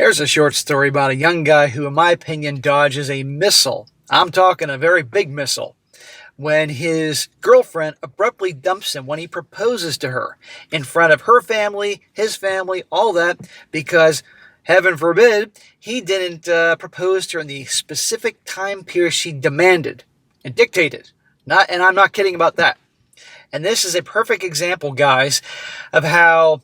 Here's a short story about a young guy who, in my opinion, dodges a missile. I'm talking a very big missile. When his girlfriend abruptly dumps him when he proposes to her in front of her family, his family, all that, because, heaven forbid, he didn't propose to her in the specific time period she demanded and dictated. And I'm not kidding about that. And this is a perfect example, guys, of how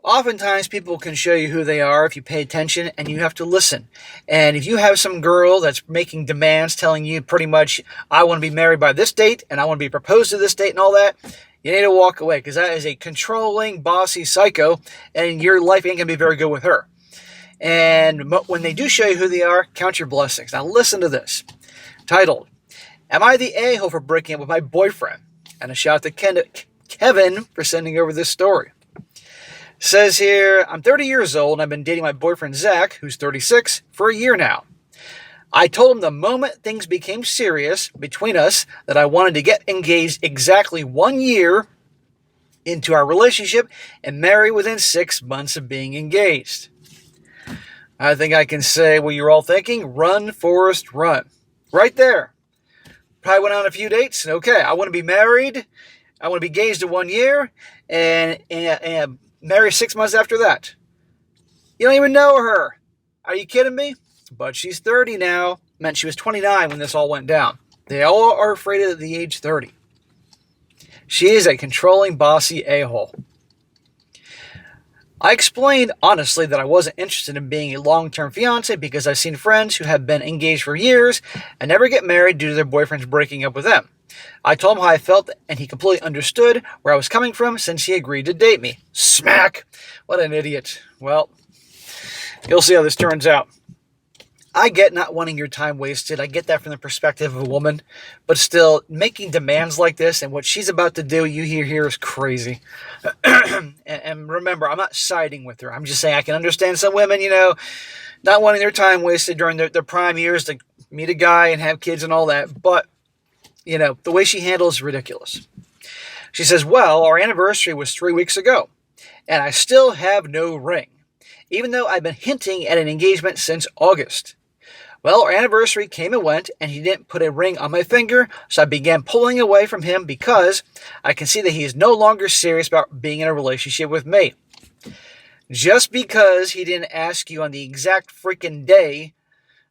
oftentimes people can show you who they are if you pay attention, and you have to listen. And if you have some girl that's making demands telling you pretty much, I want to be married by this date and I want to be proposed to this date and all that, you need to walk away, because that is a controlling, bossy psycho, and your life ain't going to be very good with her. And when they do show you who they are, count your blessings. Now listen to this. Titled, Am I the A-hole for breaking up with my boyfriend? And a shout out to Kevin for sending over this story. Says here, I'm 30 years old and I've been dating my boyfriend Zach, who's 36, for a year now. I told him the moment things became serious between us that I wanted to get engaged exactly 1 year into our relationship and marry within 6 months of being engaged. I think I can say what you're all thinking, run, Forrest, run. Right there. Probably went on a few dates. Okay, I want to be married. I want to be engaged in 1 year and marry 6 months after that. You don't even know her. Are you kidding me? But she's 30 now. Meant she was 29 when this all went down. They all are afraid of the age 30. She is a controlling, bossy a-hole. I explained honestly that I wasn't interested in being a long-term fiance because I've seen friends who have been engaged for years and never get married due to their boyfriends breaking up with them. I told him how I felt, and he completely understood where I was coming from since he agreed to date me. Smack! What an idiot. Well, you'll see how this turns out. I get not wanting your time wasted. I get that from the perspective of a woman. But still, making demands like this and what she's about to do, you hear here, is crazy. and remember, I'm not siding with her. I'm just saying I can understand some women, not wanting their time wasted during their prime years to meet a guy and have kids and all that. But the way she handles is ridiculous. She says, well, our anniversary was 3 weeks ago, and I still have no ring, even though I've been hinting at an engagement since August. Well, our anniversary came and went, and he didn't put a ring on my finger, so I began pulling away from him because I can see that he is no longer serious about being in a relationship with me. Just because he didn't ask you on the exact freaking day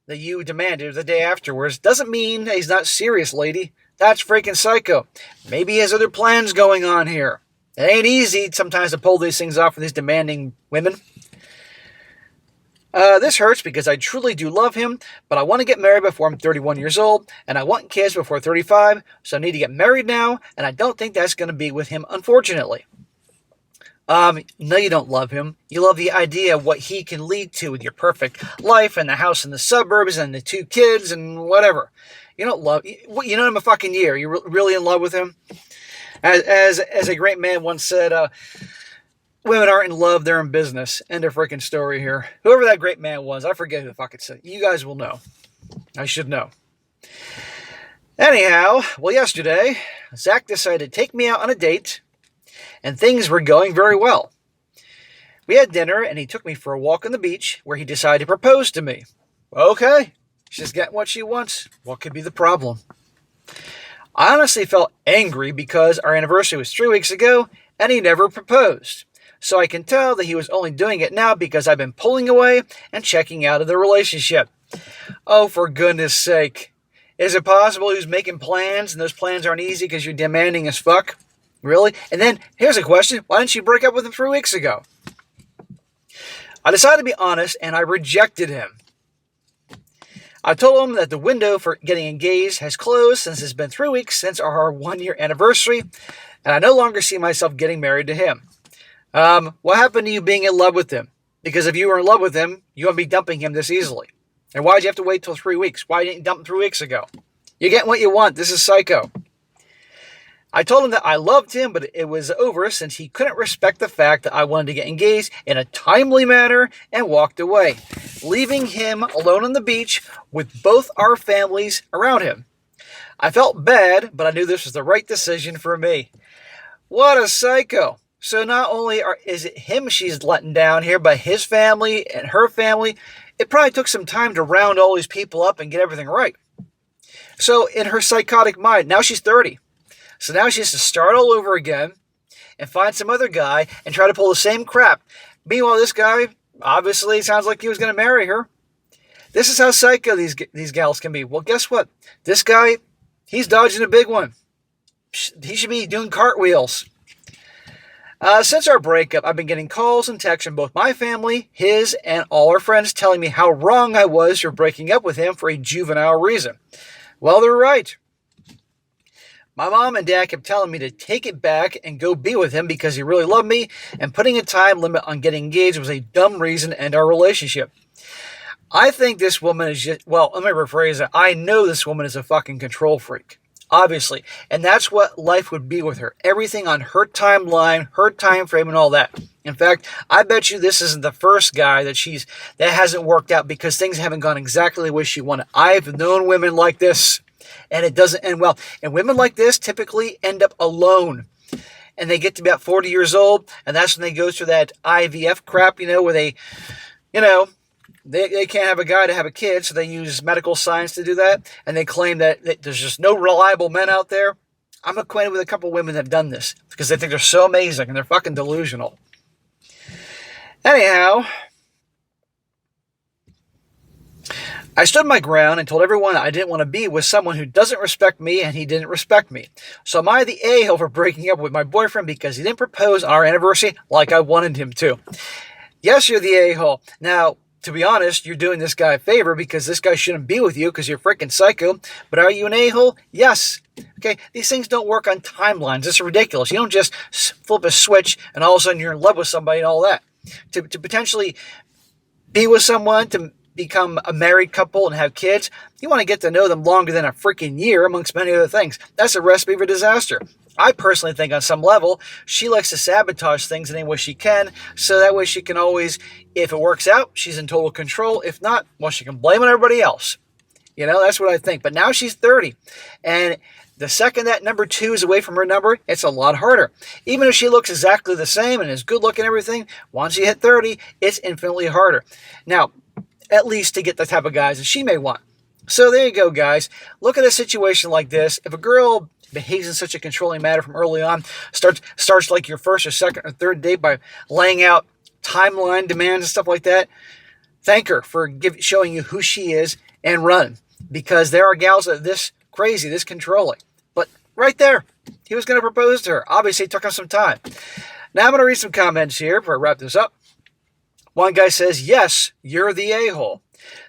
that you demanded, the day afterwards, doesn't mean that he's not serious, lady. That's freaking psycho. Maybe he has other plans going on here. It ain't easy sometimes to pull these things off with these demanding women. This hurts because I truly do love him, but I want to get married before I'm 31 years old, and I want kids before 35, so I need to get married now, and I don't think that's going to be with him, unfortunately. No, you don't love him. You love the idea of what he can lead to with your perfect life and the house in the suburbs and the 2 kids and whatever. You don't love... You know him a fucking year. You're really in love with him? As a great man once said, women aren't in love, they're in business. End of freaking story here. Whoever that great man was, I forget who the fuck it said. You guys will know. I should know. Anyhow, well, yesterday, Zach decided to take me out on a date, and things were going very well. We had dinner, and he took me for a walk on the beach, where he decided to propose to me. Okay, she's getting what she wants. What could be the problem? I honestly felt angry because our anniversary was 3 weeks ago, and he never proposed. So I can tell that he was only doing it now because I've been pulling away and checking out of the relationship. Oh, for goodness sake. Is it possible he was making plans, and those plans aren't easy because you're demanding as fuck? Really? And then, here's a question. Why didn't you break up with him 3 weeks ago? I decided to be honest, and I rejected him. I told him that the window for getting engaged has closed since it's been 3 weeks since our 1-year anniversary, and I no longer see myself getting married to him. What happened to you being in love with him? Because if you were in love with him, you wouldn't be dumping him this easily. And why'd you have to wait till 3 weeks? Why didn't you dump him 3 weeks ago? You're getting what you want. This is psycho. I told him that I loved him, but it was over since he couldn't respect the fact that I wanted to get engaged in a timely manner and walked away, leaving him alone on the beach with both our families around him. I felt bad, but I knew this was the right decision for me. What a psycho. So not only is it him she's letting down here, but his family and her family. It probably took some time to round all these people up and get everything right. So in her psychotic mind, now she's 30. So now she has to start all over again and find some other guy and try to pull the same crap. Meanwhile, this guy obviously sounds like he was going to marry her. This is how psycho these gals can be. Well, guess what? This guy, he's dodging a big one. He should be doing cartwheels. Since our breakup, I've been getting calls and texts from both my family, his, and all our friends telling me how wrong I was for breaking up with him for a juvenile reason. Well, they're right. My mom and dad kept telling me to take it back and go be with him because he really loved me, and putting a time limit on getting engaged was a dumb reason to end our relationship. I think this woman is just, well, let me rephrase it. I know this woman is a fucking control freak. Obviously. And that's what life would be with her. Everything on her timeline, her time frame, and all that. In fact, I bet you this isn't the first guy that hasn't worked out because things haven't gone exactly the way she wanted. I've known women like this, and it doesn't end well. And women like this typically end up alone. And they get to about 40 years old, and that's when they go through that IVF crap, where they can't have a guy to have a kid, so they use medical science to do that, and they claim that there's just no reliable men out there. I'm acquainted with a couple women that have done this because they think they're so amazing, and they're fucking delusional. Anyhow, I stood my ground and told everyone I didn't want to be with someone who doesn't respect me, and he didn't respect me. So am I the a-hole for breaking up with my boyfriend because he didn't propose on our anniversary like I wanted him to? Yes, you're the a-hole. Now, to be honest, you're doing this guy a favor because this guy shouldn't be with you because you're freaking psycho. But are you an a-hole? Yes. Okay, these things don't work on timelines. It's ridiculous. You don't just flip a switch and all of a sudden you're in love with somebody and all that. To potentially be with someone, to become a married couple and have kids, you want to get to know them longer than a freaking year, amongst many other things. That's a recipe for disaster. I personally think on some level, she likes to sabotage things in any way she can, so that way she can always, if it works out, she's in total control. If not, well, she can blame on everybody else. That's what I think. But now she's 30, and the second that number 2 is away from her number, it's a lot harder. Even if she looks exactly the same and is good looking and everything, once you hit 30, it's infinitely harder. Now, at least to get the type of guys that she may want. So there you go, guys. Look at a situation like this. If a girl behaves in such a controlling manner from early on, starts like your first or second or third date by laying out timeline demands and stuff like that, thank her for showing you who she is and run. Because there are gals that are this crazy, this controlling. But right there, he was going to propose to her. Obviously, it took him some time. Now I'm going to read some comments here before I wrap this up. One guy says, yes, you're the a-hole.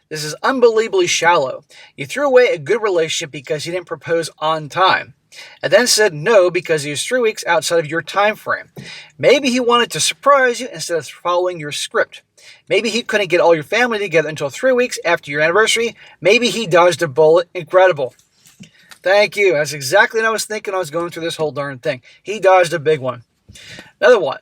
This is unbelievably shallow. You threw away a good relationship because you didn't propose on time, and then said no because he was 3 weeks outside of your time frame. Maybe he wanted to surprise you instead of following your script. Maybe he couldn't get all your family together until 3 weeks after your anniversary. Maybe he dodged a bullet. Incredible. Thank you. That's exactly what I was thinking I was going through this whole darn thing. He dodged a big one. Another one.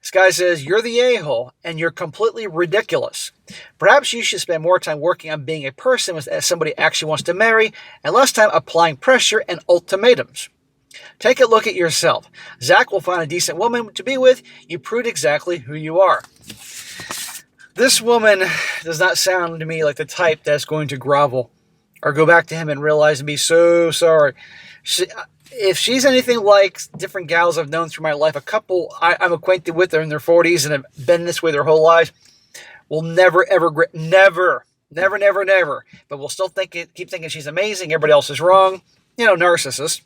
This guy says, you're the a-hole, and you're completely ridiculous. Perhaps you should spend more time working on being a person that somebody actually wants to marry, and less time applying pressure and ultimatums. Take a look at yourself. Zach will find a decent woman to be with. You proved exactly who you are. This woman does not sound to me like the type that's going to grovel or go back to him and realize and be so sorry. If she's anything like different gals I've known through my life, a couple I'm acquainted with, they're in their 40s and have been this way their whole lives, will never, ever, never, but will still keep thinking she's amazing, everybody else is wrong. Narcissist.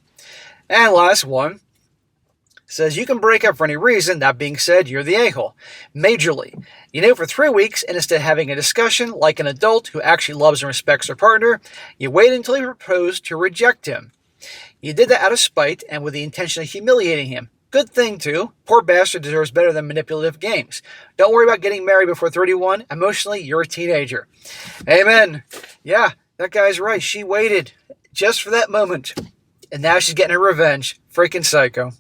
And last one says, you can break up for any reason. That being said, you're the a-hole. Majorly. You knew for 3 weeks, and instead of having a discussion like an adult who actually loves and respects their partner, you waited until he proposed to reject him. You did that out of spite and with the intention of humiliating him. Good thing, too. Poor bastard deserves better than manipulative games. Don't worry about getting married before 31. Emotionally, you're a teenager. Amen. Yeah, that guy's right. She waited just for that moment. And now she's getting her revenge. Freaking psycho.